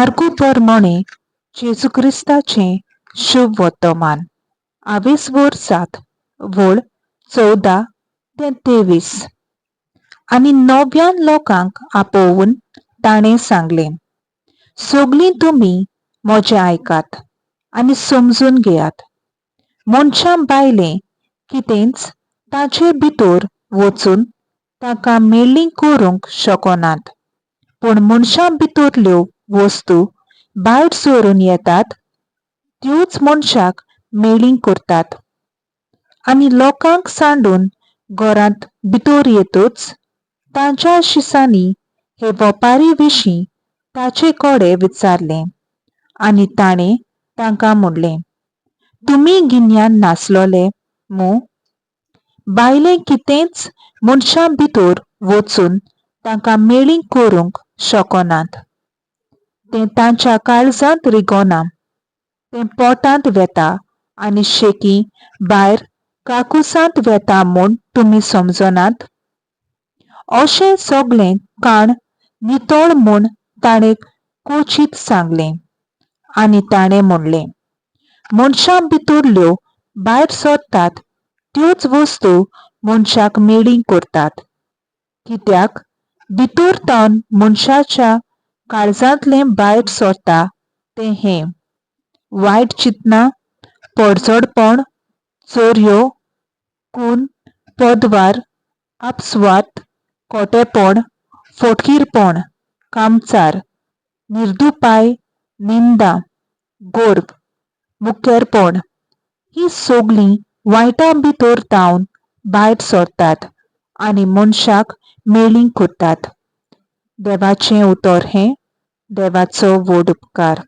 मार्गू प्रमाणे जेजू क्रिस्ताचे शुभ वर्तमान 20 वर्सात वळ 14 ते 23 आणि 90 लोकांक आपोवून ताणें सांगलें, सगळीं तुम्ही म्हजें आयकात आनी समजून घेयात. मनशां भायलें कितेंच ताचे भितर वचून ताका मेळ्ळीं करूंक शकनात, पूण मनशां भितरल्यो वस्तू भायर सरून येतात त्योच मनशाक मेळ्ळीं करतात. आनी लोकांक सांडून घरांत भितर येतच तांच्या शिसांनी हे वेपारी विशीं ताचे कडेन विचारलें आनी ताणें तांकां म्हणलें, तुमी गिन्यान नासलोले मूं? भायलें कितेंच मनशां भितर वचून तांकां मेळ्ळीं करूंक शकनात. तें तांच्या काळजांत रिगना, तें पोटांत वेता आनी शेकी भायर काकूसांत वेता म्हूण तुमी समजनात. अशें सगळें काण नितळ म्हूण ताणें कोचीत सांगलें. आनी ताणें म्हणलें, मनशां भितरल्यो भायर सरतात त्योच वस्तू मनशाक मेळ्ळीं करतात. कित्याक भितर थावन मनशाच्या काळजांतलें भायर सरता तें हें: वायट चिंतना, पडझडपण, चोरयो, खून, पदवार, आपसुवात, खोटेपण, फटकीरपण, कामचार, निर्दुपाय, निंदा, गर्व, मुखेरपण. ही सगळीं वायटा भितर थावन भायर सरतात आनी मनशाक मेळ्ळीं करतात. देवाचें उतर हें. देवाचो व्हड उपकार.